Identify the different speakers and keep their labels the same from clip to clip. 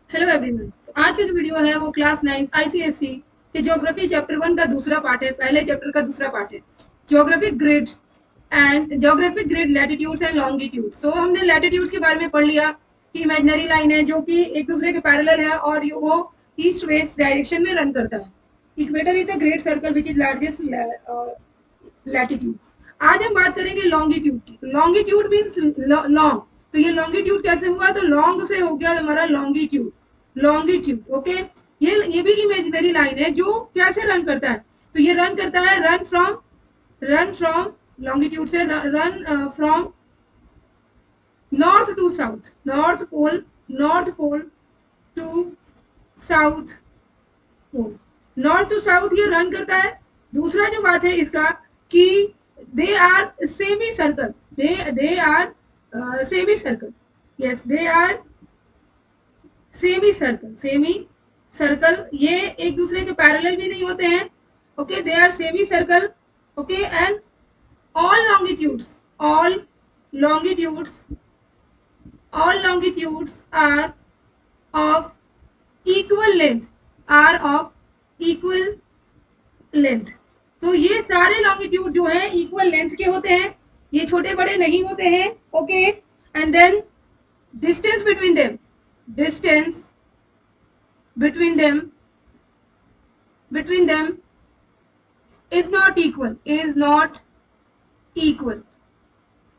Speaker 1: Hello everyone. आज की जो वीडियो है वो क्लास 9 आईसीएसई के ज्योग्राफी चैप्टर 1 का दूसरा पार्ट है। पहले चैप्टर का दूसरा पार्ट है geographic grid and geographic grid latitudes and longitude. So हमने लैटिट्यूड्स के बारे में पढ़ लिया कि इमेजिनरी लाइन है जो कि एक दूसरे के पैरेलल है और वो ईस्ट वेस्ट डायरेक्शन में रन करता है। Equator is the great circle which is largest latitude. आज हम बात करेंगे लॉन्गिट्यूड की। Longitude means long. तो ये लॉन्गिट्यूड कैसे हुआ? तो लॉन्ग से हो गया हमारा लॉन्गिट्यूड। Longitude okay. ये भी इमेजिनरी लाइन है जो कैसे रन करता है? तो ये रन करता है रन फ्रॉम लॉन्गिट्यूड से run from north to south, north pole to south pole, north to south ये रन करता है। दूसरा जो बात है इसका कि they are semicircle, they are semicircle, yes they are semicircle. ये एक दूसरे के पैरेलल भी नहीं होते हैं। Okay, they are semicircle. Okay, and all longitudes all longitudes all longitudes of equal length are of equal length। तो ये सारे लॉन्गिट्यूड जो है इक्वल लेंथ के होते हैं, ये छोटे बड़े नहीं होते हैं। Okay, and then distance between them, distance between them is not equal।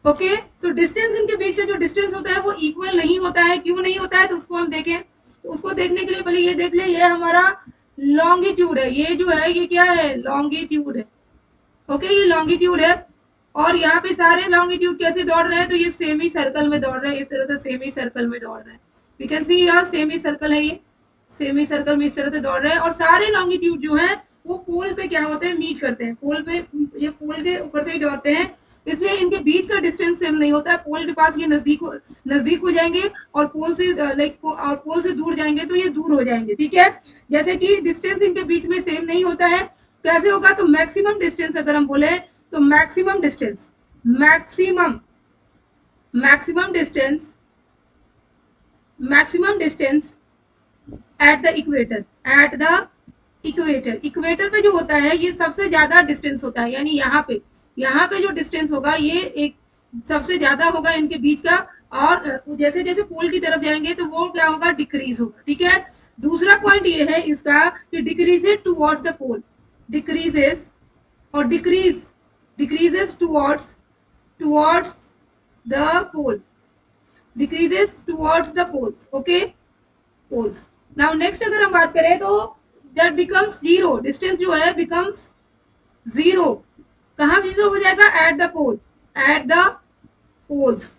Speaker 1: Okay, तो डिस्टेंस इनके बीच का जो डिस्टेंस होता है वो इक्वल नहीं होता है। क्यों नहीं होता है? तो उसको हम देखें। तो उसको देखने के लिए पहले ये देख ले, ये हमारा लॉन्गिट्यूड है। ये जो है ये क्या है? लॉन्गिट्यूड है। ओके, ये लॉन्गिट्यूड है और यहाँ पे सारे लॉन्गिट्यूड कैसे दौड़ रहे हैं? तो ये सेमी सर्कल में दौड़ रहे हैं, इस तरह से सेमी सर्कल में दौड़ रहे हैं। वी कैन सी यहाँ सेमी सर्कल है, ये सेमी सर्कल में इस तरह से दौड़ रहे हैं और सारे लॉन्गिट्यूड जो है वो पोल पे क्या होते हैं? मीट करते हैं। पोल पे, ये पोल के ऊपर से ही दौड़ते हैं, इसलिए इनके बीच का डिस्टेंस सेम नहीं होता है। पोल के पास ये नजदीक हो जाएंगे और पोल से और पोल से दूर जाएंगे तो ये दूर हो जाएंगे। ठीक है, जैसे कि डिस्टेंस इनके बीच में सेम नहीं होता है। कैसे होगा? तो मैक्सिमम डिस्टेंस अगर हम बोले तो maximum distance at the equator पे जो होता है ये सबसे ज्यादा डिस्टेंस होता है। यानी यहाँ पे जो डिस्टेंस होगा ये एक सबसे ज्यादा होगा इनके बीच का। और जैसे जैसे पोल की तरफ जाएंगे तो वो क्या होगा? डिक्रीज होगा। ठीक है, दूसरा पॉइंट ये है इसका कि decreases towards the pole, decreases और decreases towards the pole, decreases towards the poles. Okay, poles. Now next अगर हम बात करें तो दैट बिकम्स जीरो, डिस्टेंस जो है बिकम्स जीरो। कहाँ जीरो हो जाएगा? एट द पोल्स,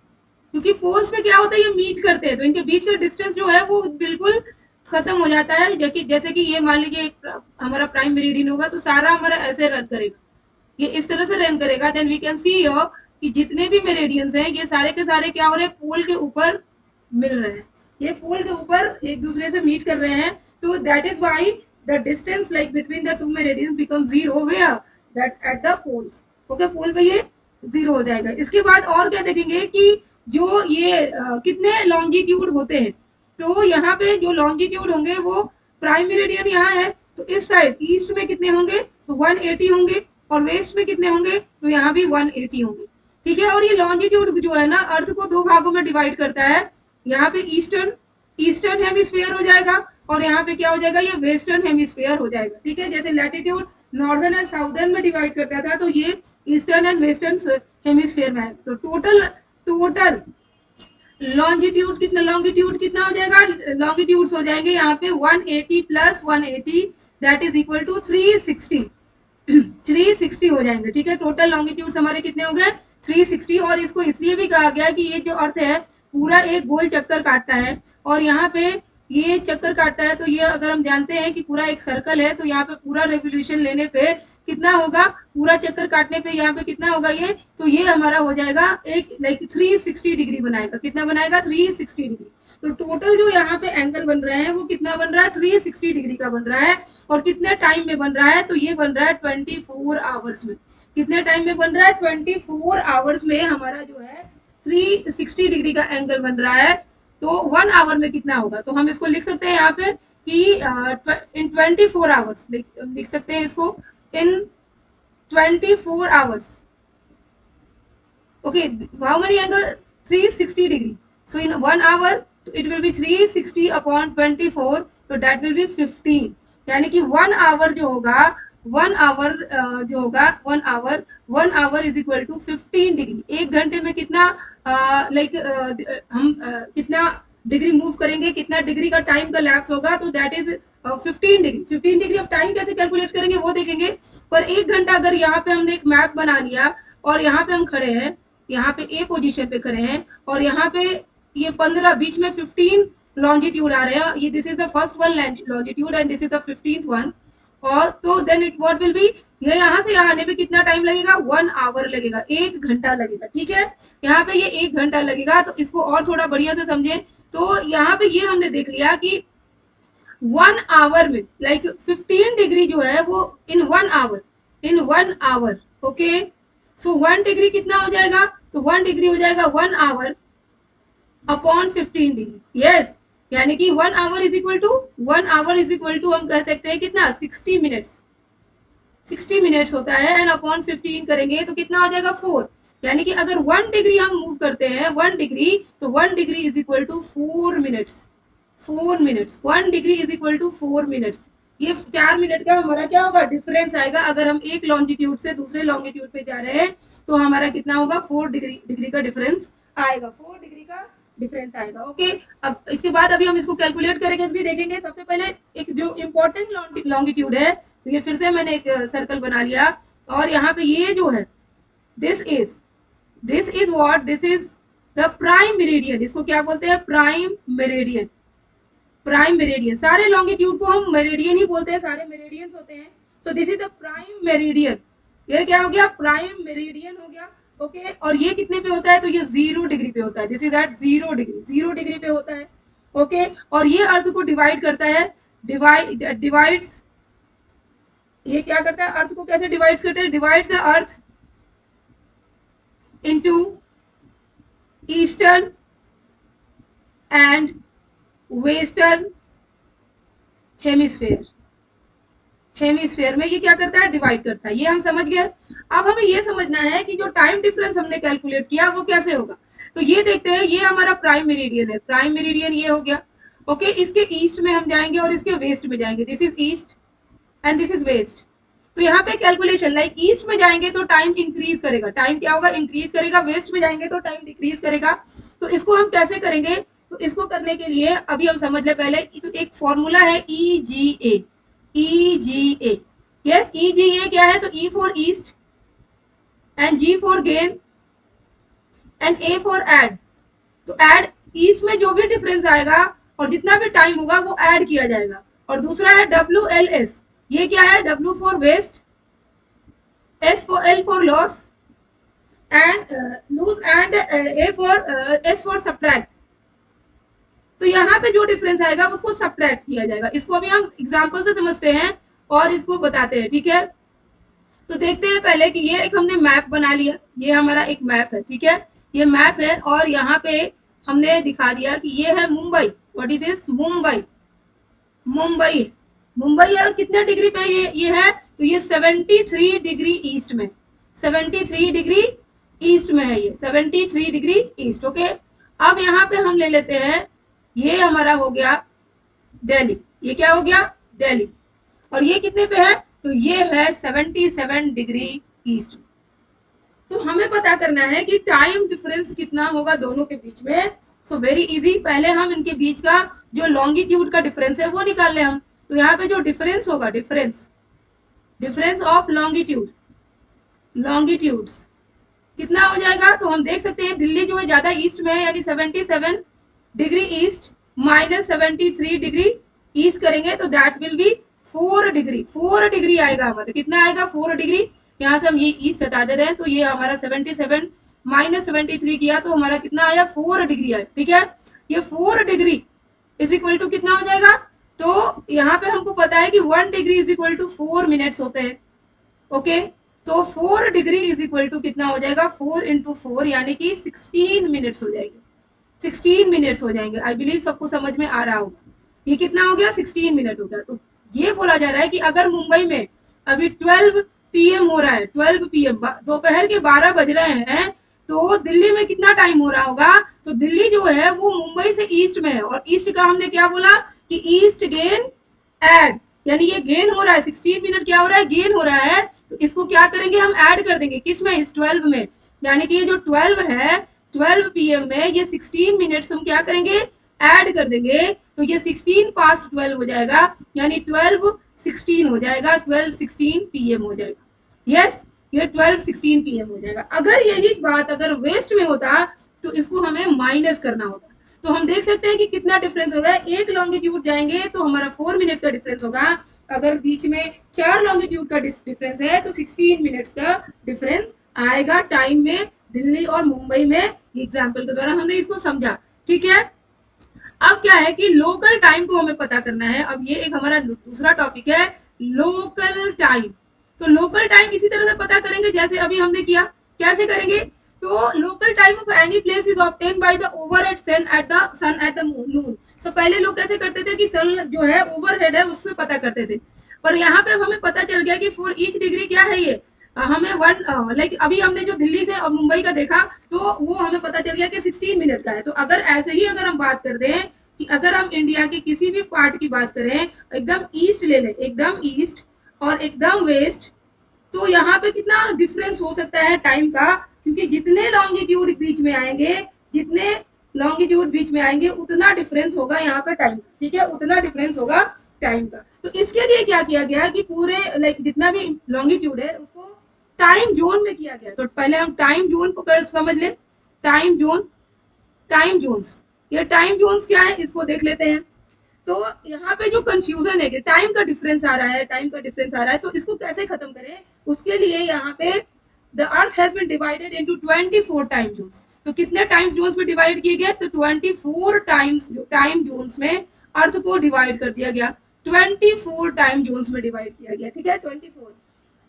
Speaker 1: क्योंकि पोल्स में क्या होता है? ये मीट करते हैं तो इनके बीच का डिस्टेंस जो है वो बिल्कुल खत्म हो जाता है। जैसे कि ये मान लीजिए हमारा प्राइम मेरिडियन होगा तो सारा हमारा ऐसे रन करेगा, ये इस तरह से रन करेगा। देन वी कैन सी कि जितने भी मेरिडियंस हैं ये सारे के सारे क्या हो रहे हैं? पोल के ऊपर मिल रहे हैं, ये पोल के ऊपर एक दूसरे से मीट कर रहे हैं। तो that is why the distance like between the two meridians become zero where that at the poles. Okay, pole पे ये जीरो हो जाएगा। इसके बाद और क्या देखेंगे कि जो ये कितने लॉन्जिट्यूड होते हैं। तो यहाँ पे जो लॉन्जिट्यूड होंगे वो प्राइम मेरिडियन यहाँ है तो इस साइड ईस्ट में कितने होंगे? तो 180 होंगे और वेस्ट में कितने होंगे? तो यहाँ भी 180 होंगे। ठीक है, और ये लॉन्जिट्यूड जो है ना अर्थ को दो भागों में डिवाइड करता है। यहाँ पे ईस्टर्न हेमिस्फीयर हो जाएगा और यहाँ पे क्या हो जाएगा? ये वेस्टर्न हेमिस्फीयर हो जाएगा। ठीक है, जैसे लैटिट्यूड नॉर्दर्न एंड साउदर्न में डिवाइड करता था तो ये ईस्टर्न एंड वेस्टर्न हेमिस्फीयर में है। तो टोटल लॉन्जिट्यूड कितना हो जाएगा? लॉन्गिट्यूड्स हो जाएंगे यहाँ पे 180 plus 180 that is equal to 360 360 हो जाएंगे। ठीक है, टोटल लॉन्गिट्यूड्स हमारे कितने हो गए? 360। और इसको इसलिए भी कहा गया कि ये जो अर्थ है पूरा एक गोल चक्कर काटता है और यहाँ पे ये चक्कर काटता है। तो ये अगर हम जानते हैं कि पूरा एक सर्कल है तो यहाँ पे पूरा रेवोल्यूशन लेने पे कितना होगा? पूरा चक्कर काटने पे यहाँ पे कितना होगा ये? तो ये हमारा हो जाएगा एक लाइक 360 डिग्री बनाएगा। कितना बनाएगा? 360 डिग्री। तो टोटल जो यहाँ पे एंगल बन रहे हैं वो कितना बन रहा है? 360 डिग्री का बन रहा है। और कितने टाइम में बन रहा है? तो ये बन रहा है 24 आवर्स में। कितने टाइम में बन रहा है? 24 आवर्स में हमारा जो है 360 डिग्री का एंगल बन रहा है। तो 1 आवर में कितना होगा, तो हम इसको लिख सकते हैं यहाँ पे कि इन 24 आवर्स लिख सकते हैं इसको इन 24 hours. Okay, how many angle? 360 degree. So in 1 hour it will be 360 upon 24, so that will be 15. यानी कि 1 hour जो होगा 1 hour जो होगा 1 hour is equal to 15 degree. एक घंटे में कितना हम कितना डिग्री मूव करेंगे, कितना डिग्री का टाइम का लैप्स होगा, तो that is 15 degree. 15 degree of time कैसे कैलकुलेट करेंगे वो देखेंगे. पर एक घंटा अगर यहाँ पे हमने एक मैप बना लिया और यहाँ पे हम खड़े हैं, यहाँ पे ए पोजीशन पे खड़े हैं और यहाँ पे ये 15 बीच में 15 लॉन्जिट्यूड आ रहे हैं, ये this is the first one longitude and this is the 15th one. और तो then it what will be, ये यहाँ से यहाँ आने में कितना टाइम लगेगा, 1 आवर लगेगा, 1 घंटा लगेगा. ठीक है, यहाँ पे ये 1 घंटा लगेगा. तो इसको और थोड़ा बढ़िया से समझें तो यहाँ पे ये हमने देख लिया कि 1 आवर में 15 डिग्री जो है वो इन 1 आवर. ओके, सो 1 डिग्री कितना हो जाएगा, तो 1 डिग्री हो जाएगा 1 आवर अपॉन 15 डिग्री. यस, यानी कि 1 आवर इज इक्वल टू हम कह सकते हैं कितना, 60 मिनट्स. 60 मिनट्स होता है एंड अपॉन 15 करेंगे तो कितना हो जाएगा 4. यानी कि अगर 1 डिग्री हम मूव करते हैं 1 डिग्री, तो 1 degree is equal to 4 minutes. 1 degree is equal to 4 minutes. ये 4 मिनट का हमारा क्या होगा, डिफरेंस आएगा. अगर हम एक लॉन्जिट्यूड से दूसरे लॉन्जिट्यूड पे जा रहे हैं तो हमारा कितना होगा, 4 डिग्री का डिफरेंस आएगा. 4 डिग्री का डिफरेंस आएगा. ओके, अब इसके बाद अभी हम इसको कैलकुलेट करेंगे, भी देखेंगे. सबसे पहले एक जो इम्पोर्टेंट लॉन्गिट्यूड है, तो ये फिर से मैंने एक सर्कल बना लिया और यहाँ पे ये जो है this is what, this is the prime meridian. इसको क्या बोलते हैं, प्राइम मेरिडियन. प्राइम मेरिडियन, सारे लॉन्गिट्यूड को हम मेरिडियन ही बोलते हैं, सारे मेरिडियंस होते हैं. So this is the prime meridian. ये क्या हो गया, प्राइम मेरिडियन हो गया. ओके, और ये कितने पे होता है, तो ये 0 डिग्री पे होता है. दिस इज एट 0 डिग्री पे होता है. ओके, और ये अर्थ को डिवाइड करता है, डिवाइड्स, ये क्या करता है, अर्थ को कैसे डिवाइड करते हैं, divide the earth into eastern and western hemisphere में ये क्या करता है, डिवाइड करता है. ये हम समझ गए. अब हमें ये समझना है कि जो टाइम डिफरेंस हमने कैलकुलेट किया वो कैसे होगा. तो ये देखते हैं, ये हमारा प्राइम मेरिडियन है. प्राइम मेरिडियन ये हो गया. ओके, इसके ईस्ट में हम जाएंगे और इसके वेस्ट में जाएंगे. This is east and this is west. तो यहाँ पे कैलकुलेशन ईस्ट में जाएंगे तो टाइम इंक्रीज करेगा, टाइम क्या होगा, इंक्रीज करेगा. वेस्ट में जाएंगे तो टाइम डिक्रीज करेगा. तो इसको हम कैसे करेंगे, तो इसको करने के लिए अभी हम समझ ले पहले, तो एक फॉर्मूला है EGA. यस, EGA क्या है, तो E for east and G for gain and A for add. तो एड, ईस्ट में जो भी डिफरेंस आएगा और जितना भी टाइम होगा वो ऐड किया जाएगा. और दूसरा है WLS. ये क्या है, W for west, L for loss and lose and S for subtract. तो यहाँ पे जो डिफरेंस आएगा उसको सब्ट्रैक्ट किया जाएगा. इसको अभी हम एग्जांपल से समझते हैं और इसको बताते हैं. ठीक है, तो देखते हैं पहले कि ये एक हमने मैप बना लिया. ये हमारा एक मैप है. ठीक है, ये मैप है और यहाँ पे हमने दिखा दिया कि ये है Mumbai. What is this, Mumbai है. और कितने डिग्री पे ये है, तो ये 73 डिग्री ईस्ट में, 73 डिग्री ईस्ट में है ये, 73 डिग्री ईस्ट. ओके, अब यहाँ पे हम ले लेते हैं, ये हमारा हो गया दिल्ली. ये क्या हो गया, दिल्ली. और ये कितने पे है, तो ये है 77 डिग्री ईस्ट. तो हमें पता करना है कि टाइम डिफरेंस कितना होगा दोनों के बीच में. सो वेरी इजी, पहले हम इनके बीच का जो लॉन्गिट्यूड का डिफरेंस है वो निकाल ले हम. तो यहाँ पे जो डिफरेंस होगा, डिफरेंस ऑफ लॉन्गिट्यूड्स कितना हो जाएगा, तो हम देख सकते हैं दिल्ली जो है ज्यादा ईस्ट में है, यानी 77 degree east minus 73 degree east करेंगे तो दैट विल बी 4 डिग्री आएगा हमारा. कितना आएगा, 4 डिग्री. यहाँ से हम ये ईस्ट हटा दे रहे हैं, तो ये हमारा 77 माइनस 73 किया तो हमारा कितना आया, 4 डिग्री आया. ठीक है, ये 4 डिग्री इज इक्वल टू कितना हो जाएगा, तो यहाँ पे हमको पता है कि 1 degree is equal to 4 minutes होते हैं. ओके, तो 4 डिग्री इज इक्वल टू कितना हो जाएगा, 4 इंटू 4 यानी कि 16 मिनट्स हो जाएगी. 16 मिनट्स हो जाएंगे। आई बिलीव सबको समझ में आ रहा होगा। ये कितना हो गया, 16 मिनट हो गया। तो ये बोला जा रहा है कि अगर मुंबई में अभी 12 पीएम हो रहा है, 12 पीएम दोपहर के 12 बज रहे हैं, तो दिल्ली में कितना टाइम हो रहा होगा। तो दिल्ली जो है वो मुंबई से ईस्ट में है, और ईस्ट का हमने क्या बोला कि ईस्ट गेन एड, यानी ये गेन हो रहा है, 16 मिनट क्या हो रहा है, गेन हो रहा है। तो इसको क्या करेंगे, हम ऐड कर देंगे किसमें, इस 12 में। यानी कि ये जो 12 है, 12 पीएम में ये 16 मिनट्स हम क्या करेंगे, ऐड कर देंगे। तो ये 16 पास्ट 12 हो जाएगा, यानी 12:16 हो जाएगा, 12:16 पीएम हो जाएगा। यस, ये 12:16 पीएम हो जाएगा। अगर यही बात अगर वेस्ट में होता तो इसको हमें माइनस करना होता। तो हम देख सकते हैं कि कितना डिफरेंस हो रहा है। एक लॉन्गिट्यूड जाएंगे तो हमारा 4 मिनट का डिफरेंस होगा। अगर बीच में 4 लॉन्गिट्यूड का डिफरेंस है तो 16 मिनट्स का डिफरेंस आएगा टाइम में, दिल्ली और मुंबई में। एग्जाम्पल के द्वारा हमने इसको समझा, ठीक है। अब क्या है कि लोकल टाइम को हमें पता करना है। अब ये एक हमारा दूसरा टॉपिक है, लोकल टाइम। तो लोकल टाइम इसी तरह से पता करेंगे जैसे अभी हमने किया। कैसे करेंगे, तो local time of any place is obtain by the overhead sun at the moon. So पहले लोग कैसे करते थे कि सन जो है ओवरहेड है उससे पता करते थे, पर यहाँ पे हमें पता चल गया कि फॉर ईच डिग्री क्या है ये, हमें वन लाइक अभी हमने जो दिल्ली से और मुंबई का देखा तो वो हमें पता चल गया कि 16 मिनट का है। तो अगर ऐसे ही अगर हम बात कर दें कि अगर हम इंडिया के किसी भी पार्ट की बात करें, एकदम ईस्ट ले लें, एकदम ईस्ट और एकदम वेस्ट, तो यहाँ पे कितना डिफरेंस हो सकता है टाइम का, क्योंकि जितने लॉन्गिट्यूड बीच में आएंगे, जितने लॉन्गिट्यूड बीच में आएंगे उतना डिफरेंस होगा यहाँ पे टाइम, ठीक है, उतना डिफरेंस होगा टाइम का। तो इसके लिए क्या किया गया कि पूरे लाइक जितना भी लॉन्गिट्यूड है उसको टाइम जोन में किया गया। तो पहले हम टाइम जोन को समझ ले। टाइम जोन, टाइम जोन्स, ये टाइम जोन्स क्या है इसको देख लेते हैं। तो यहाँ पे जो कंफ्यूजन है कि टाइम का डिफरेंस आ रहा है, टाइम का डिफरेंस आ रहा है, तो इसको कैसे खत्म करें, उसके लिए यहाँ पे the earth has been divided into 24 time zones. तो कितने टाइम जोन्स में डिवाइड किए गए, तो 24 टाइम्स टाइम जोन्स में अर्थ को डिवाइड कर दिया गया। 24 टाइम जोन्स में डिवाइड किया गया, ठीक है, 24।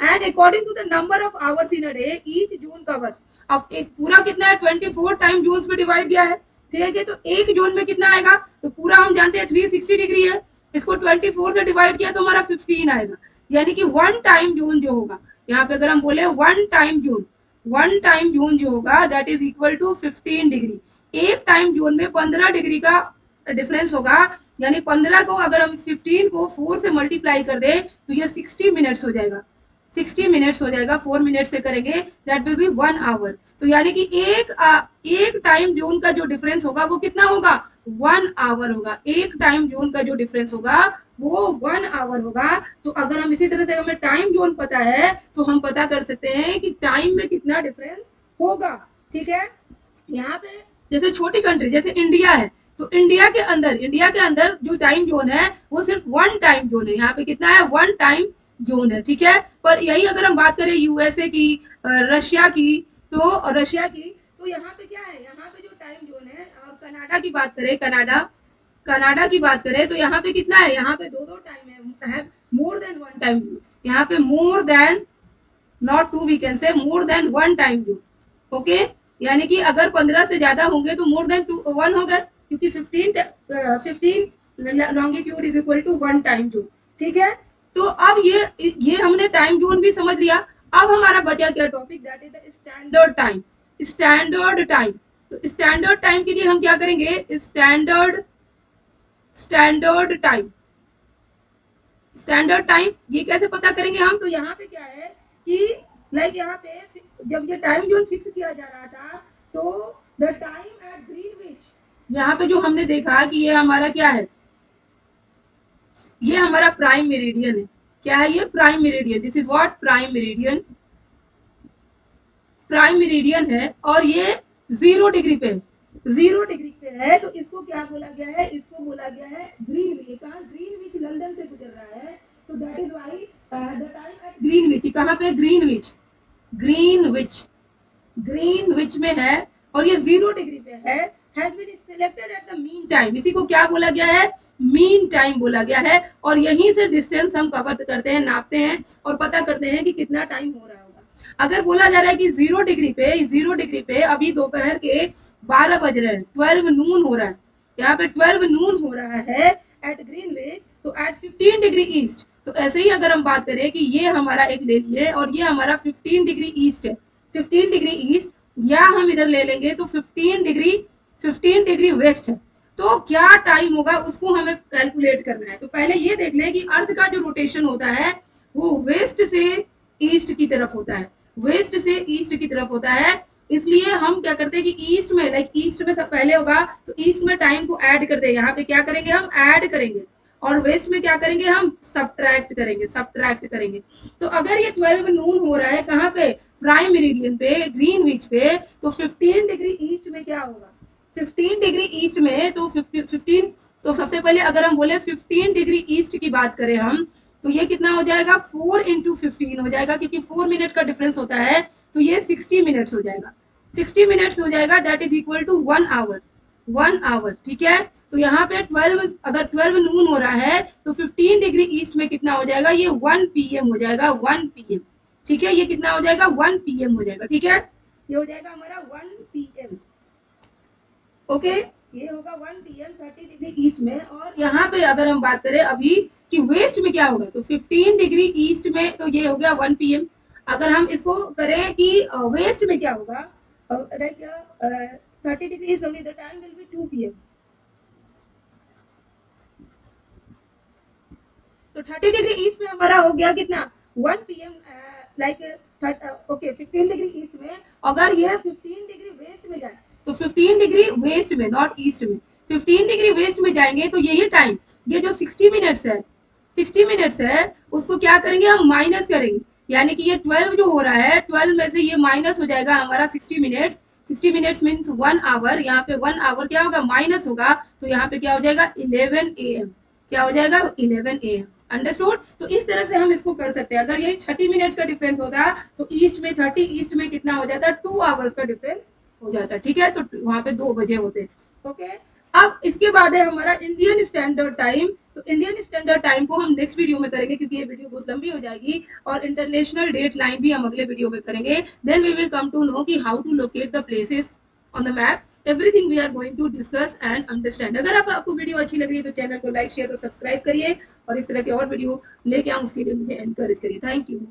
Speaker 1: And according to the number of hours in a day each zone covers. अब एक पूरा कितना है, 24 टाइम जोन्स में डिवाइड किया है, ठीक है। तो एक जोन में कितना आएगा, तो पूरा हम जानते हैं 360 डिग्री है, इसको 24 से डिवाइड किया तो हमारा 15 आएगा। यानी कि वन टाइम जोन जो होगा, यहाँ पे अगर हम बोले one time zone, one time zone जो होगा that is equal to 15 degree. एक टाइम जोन में 15 डिग्री का डिफरेंस होगा, यानी 15 को अगर हम 15 को 4 से मल्टीप्लाई कर दे तो ये 60 मिनट्स हो जाएगा, 60 मिनट्स हो जाएगा। 4 मिनट से करेंगे दैट विल बी 1 आवर। तो यानी कि एक टाइम जोन का जो डिफरेंस होगा वो कितना होगा, 1 आवर होगा। एक टाइम जोन का जो डिफरेंस होगा वो 1 आवर होगा। तो अगर हम इसी तरह से हमें टाइम जोन पता है तो हम पता कर सकते हैं कि टाइम में कितना डिफरेंस होगा, ठीक है। यहाँ पे जैसे छोटी कंट्री जैसे इंडिया है, तो इंडिया के अंदर जो टाइम जोन है वो सिर्फ 1 टाइम जोन है। यहाँ पे कितना है, 1 टाइम जोन है, ठीक है। पर यही अगर हम बात करें यूएसए की, रशिया की, तो यहाँ पे क्या है, यहाँ पे जो टाइम जोन है, और कनाडा की बात करें, कनाडा की बात करें तो यहाँ पे कितना है, यहाँ पे दो टाइम है, मोर देन 1 टाइम जोन। यहाँ पे more than, not 2, we can say more than 1 time zone, okay. यानी कि अगर 15 से ज्यादा होंगे तो मोर देन 1 होगा, क्योंकि 15 longitude is equal to 1 time zone, ठीक है। तो अब ये हमने टाइम जोन भी समझ लिया। अब हमारा बचा क्या topic, that is the standard time. Standard time, तो स्टैंडर्ड टाइम के लिए हम क्या करेंगे, स्टैंडर्ड टाइम, स्टैंडर्ड टाइम ये कैसे पता करेंगे हम। तो यहाँ पे क्या है कि लाइक यहाँ पे जब ये टाइम जोन फिक्स किया जा रहा था तो द टाइम एट ग्रीनविच, यहाँ पे जो हमने देखा कि ये हमारा क्या है, ये हमारा प्राइम मेरिडियन है। क्या है ये, prime meridian. This is what, prime meridian, prime meridian है। और ये 0 डिग्री पे, 0 डिग्री पे है। तो इसको क्या बोला गया है, इसको बोला गया है ग्रीनविच। कहाँ, ग्रीनविच लंदन से गुजर रहा है, तो that is why the time at Greenwich. कहाँ पे, ग्रीनविच, ग्रीनविच, ग्रीनविच में है और ये 0 डिग्री पे है। Has been selected at the mean time, इसी को क्या बोला गया है, मीन टाइम बोला गया है। और यहीं से डिस्टेंस हम कवर करते हैं, नापते हैं और पता करते हैं कि कितना टाइम हो रहा होगा। अगर बोला जा रहा है कि 0 डिग्री पे अभी दोपहर के 12 बज रहे हैं, 12 नून हो रहा है, यहाँ पे 12 नून हो रहा है एट ग्रीनविच, तो एट 15 डिग्री ईस्ट। तो ऐसे ही अगर हम बात करें कि ये हमारा एक ले लिए और ये हमारा 15 डिग्री ईस्ट है, 15 डिग्री ईस्ट, या हम इधर ले लेंगे तो 15 डिग्री वेस्ट है, तो क्या टाइम होगा उसको हमें कैलकुलेट करना है। तो पहले ये देख लें कि अर्थ का जो रोटेशन होता है वो वेस्ट से ईस्ट की तरफ होता है, वेस्ट से ईस्ट की तरफ होता है। इसलिए हम क्या करते हैं कि ईस्ट में, लाइक ईस्ट में सब पहले होगा तो ईस्ट में टाइम को ऐड कर देंगे, यहाँ पे क्या करेंगे हम ऐड करेंगे, और वेस्ट में क्या करेंगे हम सब्ट्रैक्ट करेंगे, सब्ट्रैक्ट करेंगे। तो अगर ये 12 नून हो रहा है कहाँ पे, प्राइम मेरिडियन पे, ग्रीनविच पे, तो 15 डिग्री ईस्ट में क्या होगा, 15 डिग्री ईस्ट में, तो 15, तो सबसे पहले अगर हम बोले 15 डिग्री ईस्ट की बात करें हम, तो ये कितना हो जाएगा, 4 इंटू 15 हो जाएगा, क्योंकि 4 मिनट का डिफरेंस होता है, तो ये 60 मिनट्स हो जाएगा, 60 मिनट्स हो जाएगा, that is equal to 1 hour, 1 hour, ठीक है। तो यहाँ पे 12, अगर 12 नून हो रहा है तो 15 डिग्री ईस्ट में कितना हो जाएगा, ये 1 पीएम हो जाएगा, 1 पीएम, ठीक है, ये कितना हो जाएगा, 1 पीएम हो जाएगा, ठीक है, ये हो जाएगा हमारा 1 पीएम, ओके, ये होगा 1 पीएम 30 डिग्री ईस्ट में। और यहाँ पे अगर हम बात करें अभी कि वेस्ट में क्या होगा, तो 15 डिग्री ईस्ट में तो ये हो गया 1 पीएम। अगर हम इसको करें कि वेस्ट में क्या होगा, like 30 degree east only, the time will be 2 PM. तो 30 डिग्री ईस्ट में हमारा हो गया कितना, 1 PM, like okay 15 degree east में। अगर ये 15 डिग्री वेस्ट में जाए, तो 15 डिग्री वेस्ट में, नॉट ईस्ट में, 15 डिग्री वेस्ट में जाएंगे तो यही टाइम, ये जो 60 मिनट्स है, 60 मिनट्स है, उसको क्या करेंगे हम माइनस करेंगे, यानी कि ये 12 जो हो रहा है, 12 में से ये माइनस हो जाएगा हमारा 60 मिनट्स, 60 मिनट्स मीन्स 1 आवर, यहाँ पे 1 आवर क्या होगा, माइनस होगा, तो यहाँ पे क्या हो जाएगा 11 एएम, क्या हो जाएगा 11 एएम, अंडरस्टूड। तो इस तरह से हम इसको कर सकते हैं। अगर ये 30 मिनट्स का डिफरेंस होता तो ईस्ट में 30 ईस्ट में कितना हो जाता, 2 आवर्स का डिफरेंस हो जाता, ठीक है, तो वहां पे 2 बजे होते, ओके। अब इसके बाद है हमारा इंडियन स्टैंडर्ड टाइम। तो इंडियन स्टैंडर्ड टाइम को हम नेक्स्ट वीडियो में करेंगे, क्योंकि ये वीडियो बहुत लंबी हो जाएगी, और इंटरनेशनल डेट लाइन भी हम अगले वीडियो में करेंगे। Then we will come to know कि how to locate the places on the map, everything we are going to discuss and understand. अगर आपको वीडियो अच्छी लग रही है तो चैनल को लाइक शेयर और सब्सक्राइब करिए, और इस तरह के और वीडियो लेके आऊँ उसके लिए मुझे एनकरेज करिए। Thank you.